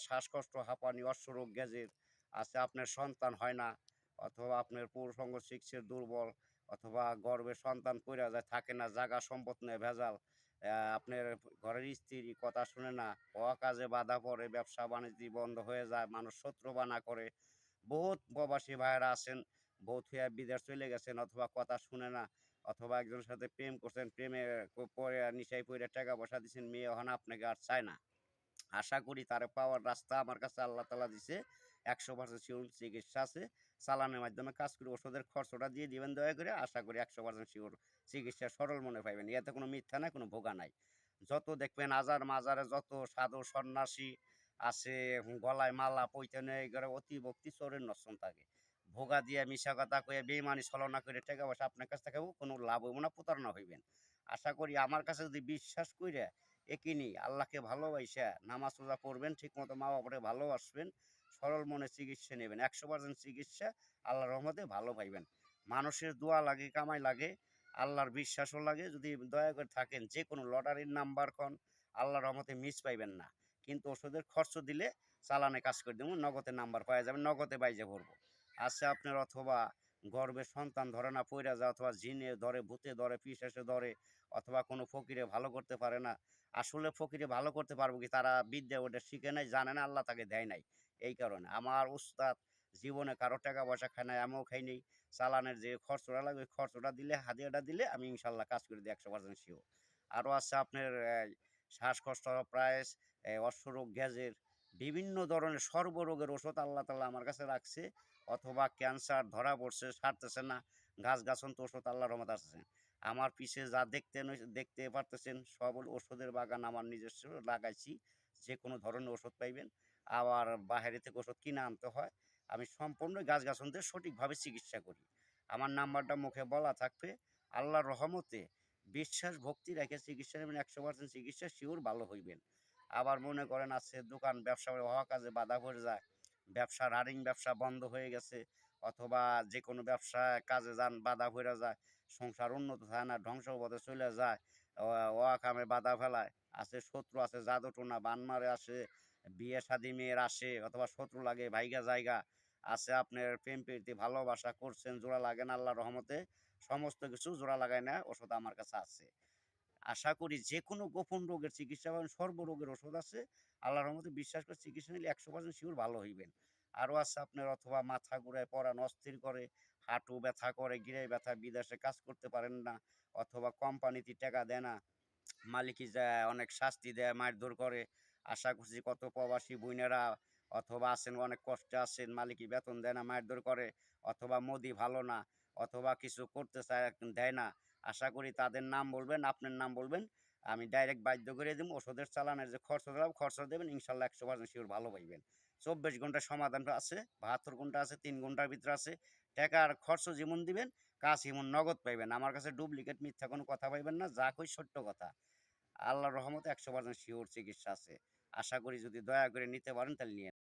শ্বাসকষ্ট, হাঁপানি, অশ্বরোগ, গ্যাজের আছে, আপনার সন্তান হয় না, অথবা আপনার পুরুষাঙ্গ সিক্সের দুর্বল, অথবা গর্ভে সন্তান পইড়া যায়, থাকে না, জাগা সম্পদ নেই ভেজাল, আপনার ঘরের স্ত্রী কথা শুনে না, অকাজে বাধা পড়ে, ব্যবসা বাণিজ্য বন্ধ হয়ে যায়, মানুষ শত্রুবানা করে। বহুত প্রবাসী ভাইয়েরা আছেন, বউ থুইয়া বিদেশ চলে গেছেন, অথবা কথা শুনে না, অথবা একজনের সাথে প্রেম করছেন, প্রেমে পরে নিশায় পইড়া টাকা পয়সা দিছেন, মেয়ে এখন আপনাকে আর চায় না। আশা করি তারে পাওয়ার রাস্তা আমার কাছে আল্লাহ তাআলা দিছে। ১০০% শিওর চিকিৎসা আছে। চালানের মাধ্যমে কাজ করে ওষুধের খরচটা দিয়ে দিবেন দয়া করে। আশা করি ১০০% শিওর চিকিৎসা সরল মনে পাইবেন। এতে কোনো মিথ্যা নাই, কোনো ভোগা নাই। যত দেখবেন আজার মাজারে যত সাধু সন্ন্যাসী আছে, গলায় মালা পইতে নেই, এগুলো অতি ভক্তি চোরের নস্তন থাকে। ভোগা দিয়া মিছা কথা কইয়া বেইমানি ছলনা করে টাকা পয়সা আপনার কাছ থেকে কোনো লাভ হইব না, প্রতারণা হইবেন। আশা করি আমার কাছে যদি বিশ্বাস কইরা একিনি আল্লাহকে ভালোবাইসা নামাজ রোজা পড়বেন, ঠিকমতো মা বাবারে ভালোবাসবেন, সরল মনে চিকিৎসা নেবেন, ১০০% চিকিৎসা আল্লাহর রহমতে ভালো পাইবেন। মানুষের দোয়া লাগে, কামাই লাগে, আল্লাহর বিশ্বাসও লাগে। যদি দয়া করে থাকেন, যে কোনো লটারির নাম্বার খন আল্লাহর রহমতে মিস পাইবেন না। কিন্তু ওষুধের খরচ দিলে চালানে কাজ করে দেবো, নগদের নাম্বার পাওয়া যাবে, নগদে বাইজে পড়বো। আছে আপনার, অথবা গর্ভে সন্তান ধরে না, পইরা যায়, অথবা জিনে ধরে, ভূতে ধরে, পিশাচে ধরে, অথবা কোনো ফকিরে ভালো করতে পারে না। আসলে ফকিরে ভালো করতে পারবো কি, তারা বিদ্যা ওটা শিখে নাই, জানে না, আল্লাহ তাকে দেয় নাই। এই কারণে আমার উস্তাদ জীবনে কারো টাকা পয়সা খায় নাই, আমিও খাই নাই। চালানের যে খরচটা লাগবে, ওই খরচটা দিলে, হাদিয়াটা দিলে আমি ইনশাল্লাহ কাজ করে দিই ১০০% শিওর। আরও আছে আপনার শ্বাসকষ্ট, প্রাইস, অশ্বরোগ, গ্যাজের, বিভিন্ন ধরনের সর্বরোগের ওষুধ আল্লাহ তাআলা আমার কাছে রাখছে। অথবা ক্যান্সার ধরা পড়ছে, সারতেছে না, গাছগাছন্ত ওষুধ আল্লাহর রহমতে আছে। আমার পিছে যা দেখতে পারতেছেন, সব ওষুধের বাগান আমার নিজস্ব লাগাইছি। যে কোনো ধরনের ওষুধ পাইবেন। আবার বাহিরে থেকে ওষুধ কিনে আনতে হয়। আমি সম্পূর্ণ গাছগাছালিদের সঠিকভাবে চিকিৎসা করি। আমার নাম্বারটা মুখে বলা থাকবে। আল্লাহর রহমতে বিশ্বাস ভক্তি রেখে চিকিৎসা নেবেন, ১০০% চিকিৎসা শিওর ভালো হইবেন। আবার মনে করেন আছে দোকান ব্যবসা হওয়া কাজে বাধা পড়ে যায়, ব্যবসা রানিং ব্যবসা বন্ধ হয়ে গেছে, অথবা যে কোনো ব্যবসা কাজে যান বাধা পড়ে যায়, সংসার উন্নত হয় না, ধ্বংসপথে চলে যায়, অকামে বাধা ফেলায়, আছে শত্রু, আছে জাদুটোনা বান মারে, আসে বিয়ে শাদী মেয়ের আসে, অথবা শত্রু লাগে ভাইগা জায়গা, আছে আপনার প্রেম প্রীতি ভালোবাসা করছেন, জোড়া লাগে না, আল্লাহর রহমতে সমস্ত কিছু জোড়া লাগায় না, ওষুধ আমার কাছে আছে। আশা করি যে কোনো গোপন রোগের চিকিৎসা পাবেন, সর্বরোগের ওষুধ আছে। আল্লাহর রহমতে বিশ্বাস করে চিকিৎসা নিলে ১০০% শিওর ভালো হইবেন। আরও আছে আপনার, অথবা মাথা ঘুরায়, পরাণ অস্থির করে, হাঁটু ব্যথা করে, গিরায় ব্যথা, বিদেশে কাজ করতে পারেন না, অথবা কোম্পানিতে টাকা দেয় না, মালিকই যায় অনেক শাস্তি দেয়, মারধর করে। আশা করছি কত প্রবাসী বইনেরা অথবা আছেন অনেক কষ্টে আছেন, মালিকই বেতন দেয় না, মারধর করে, অথবা মোদি ভালো না, অথবা কিছু করতে চায় দেয় না। আশা করি তাদের নাম বলবেন, আপনার নাম বলবেন, আমি ডাইরেক্ট বাধ্য করে দেবো। ওষুধের চালানের যে খরচ দিলাম, খরচ দেবেন, ইনশাল্লাহ ১০০% শিওর ভালো পাইবেন। ২৪ ঘন্টার সমাধান আছে, ৭২ ঘন্টা আছে, ৩ ঘন্টার ভিতরে আছে। টাকার খরচ যেমন দিবেন, কাজ এমন নগদ পাইবেন। আমার কাছে ডুপ্লিকেট মিথ্যা কোনো কথা পাইবেন না, যা কই সত্য কথা। আল্লাহর রহমতে ১০০% শিওর চিকিৎসা আছে। আশা করি যদি দয়া করে নিতে পারেন তাহলে নিয়েন।